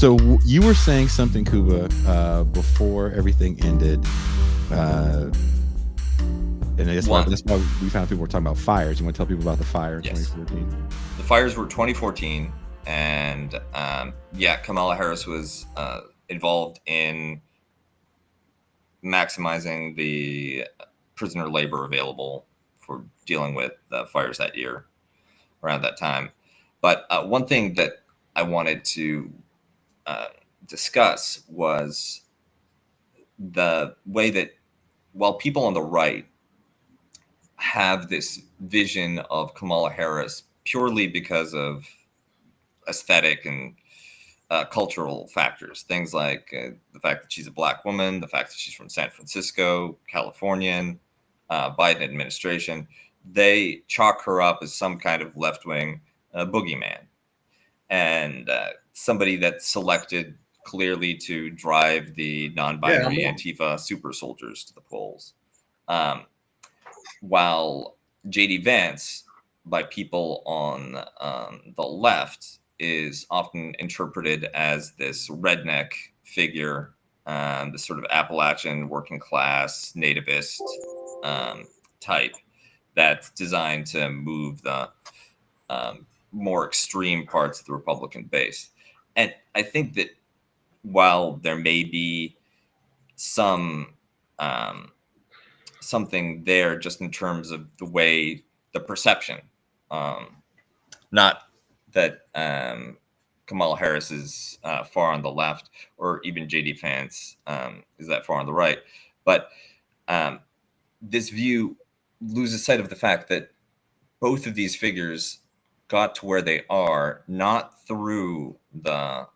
So you were saying something, Kuba, before everything ended, and that's why we found people were talking about fires. You want to tell people about the fire in 2014? The fires were 2014, and Kamala Harris was involved in maximizing the prisoner labor available for dealing with the fires that year, around that time. But one thing that I wanted to discuss was the way that while people on the right have this vision of Kamala Harris purely because of aesthetic and cultural factors, things like the fact that she's a Black woman, the fact that she's from San Francisco, Californian, Biden administration, they chalk her up as some kind of left-wing boogeyman and somebody that's selected clearly to drive the non-binary Antifa super soldiers to the polls. While J.D. Vance, by people on the left, is often interpreted as this redneck figure, this sort of Appalachian working class nativist type that's designed to move the more extreme parts of the Republican base. And I think that while there may be some something there just in terms of the way the perception, not that Kamala Harris is far on the left or even J.D. Vance is that far on the right, but this view loses sight of the fact that both of these figures got to where they are not through the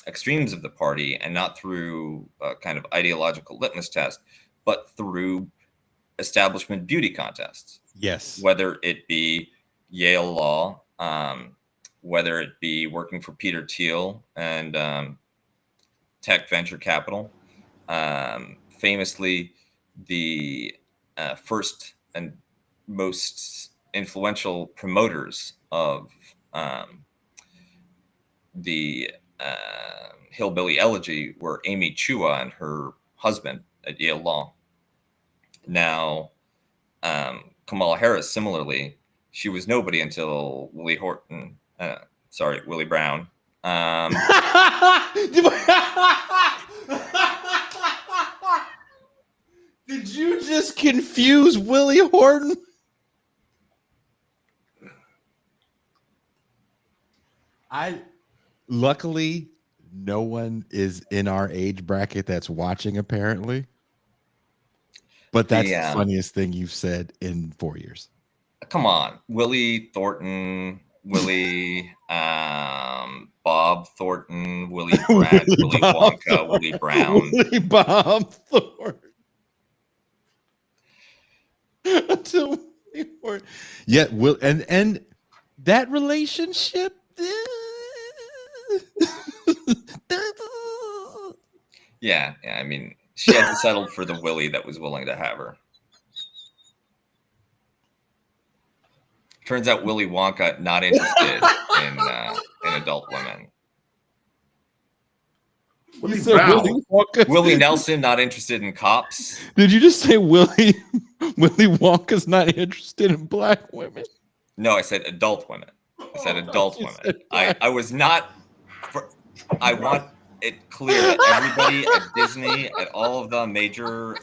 extremes of the party and not through a kind of ideological litmus test, but through establishment beauty contests. Yes. Whether it be Yale Law, whether it be working for Peter Thiel and tech venture capital. Famously, the first and most influential promoters of the Hillbilly Elegy were Amy Chua and her husband at Yale Law. Now, Kamala Harris, similarly, she was nobody until Willie Horton, Willie Brown. Did you just confuse Willie Horton? Luckily, no one is in our age bracket that's watching, apparently. But that's the funniest thing you've said in 4 years. Come on. Willie Thornton, Willie, Bob Thornton, Willie Brandt, Willie Wonka, Willie Brown. Willie Bob Thornton. Until Willie Horton. Yeah, and that relationship. Yeah, I mean, she had to settle for the Willie that was willing to have her. Turns out Willie Wonka not interested in adult women. Willie Nelson not interested in cops. Did you just say Willie Wonka's not interested in Black women? No, I said adult women. I said adult women. I was not. I want it clear that everybody at Disney, at all of the major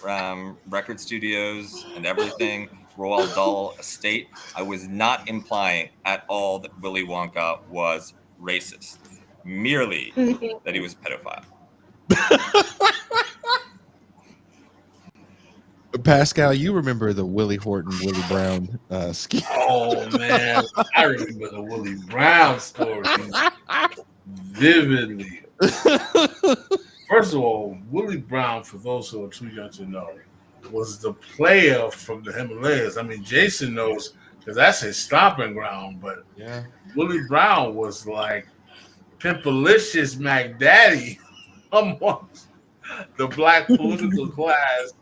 record studios and everything, Roald Dahl estate, I was not implying at all that Willy Wonka was racist, merely that he was a pedophile. Pascal, you remember the Willie Horton, Willie Brown scheme? Oh man, I remember the Willie Brown story vividly. First of all, Willie Brown, for those who are too young to know, was the player from the Himalayas. I mean, Jason knows because that's his stomping ground. But yeah, Willie Brown was like Pimpalicious Mac Daddy amongst the black political class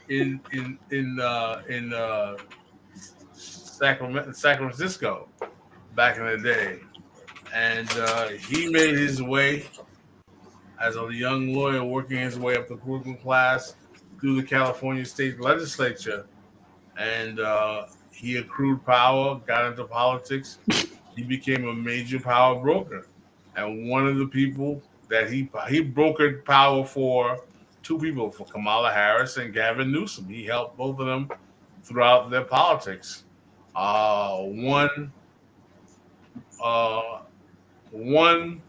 in San Francisco back in the day. and he made his way as a young lawyer, working his way up the working class through the California state legislature, and he accrued power, got into politics. He became a major power broker, and one of the people that he brokered power for two people, for Kamala Harris and Gavin Newsom. He helped both of them throughout their politics. One one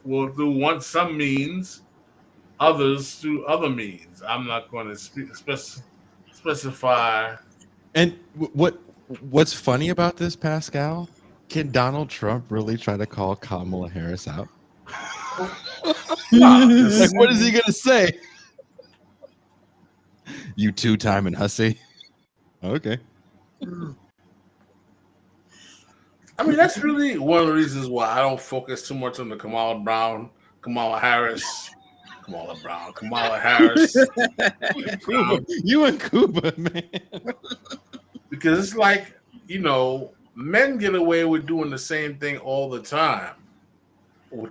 will do one some means, others through other means. I'm not going to specify. And what's funny about this, Pascal? Can Donald Trump really try to call Kamala Harris out? Like, what is he gonna say? You two-timing hussy. Okay. I mean, that's really one of the reasons why I don't focus too much on the Kamala Harris. You and Kuba, man. Because it's like, men get away with doing the same thing all the time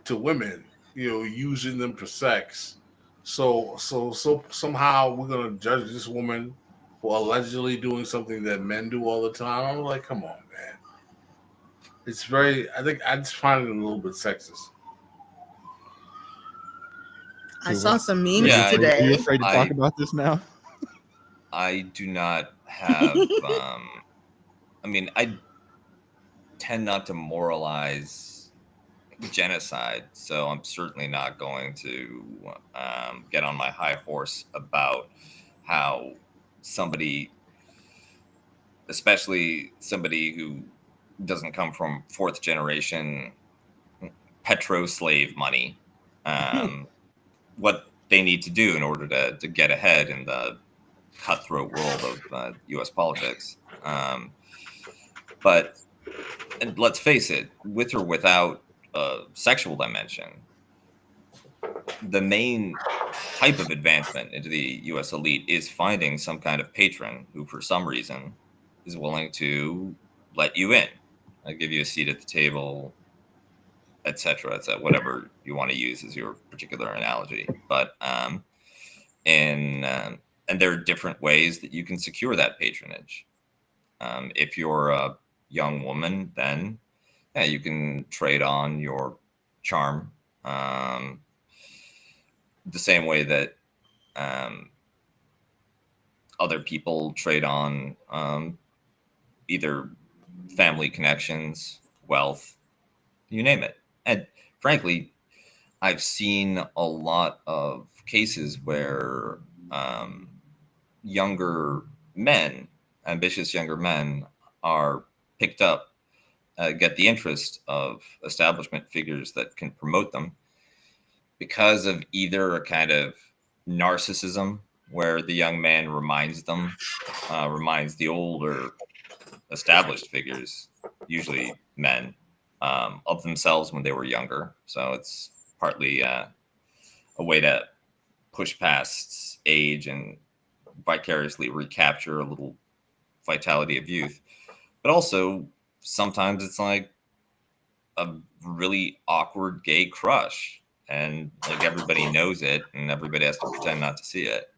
to women, using them for sex. So somehow we're gonna judge this woman for allegedly doing something that men do all the time. I'm like, come on, man. It's I just find it a little bit sexist. I saw some memes today. Are you afraid to talk about this now? I do not have. I tend not to moralize genocide, so I'm certainly not going to get on my high horse about how somebody, especially somebody who doesn't come from fourth generation petro slave money, what they need to do in order to get ahead in the cutthroat world of U.S. politics. But and let's face it, with or without a sexual dimension, the main type of advancement into the U.S. elite is finding some kind of patron who, for some reason, is willing to let you in. I give you a seat at the table, etc., whatever you want to use as your particular analogy. But and there are different ways that you can secure that patronage. If you're a young woman, then you can trade on your charm the same way that other people trade on either family connections, wealth, you name it. And frankly, I've seen a lot of cases where younger men, ambitious younger men, are picked up, get the interest of establishment figures that can promote them because of either a kind of narcissism where the young man reminds the older established figures, usually men, of themselves when they were younger. So it's partly a way to push past age and vicariously recapture a little vitality of youth. But also, sometimes it's like a really awkward gay crush, and like everybody knows it, and everybody has to pretend not to see it.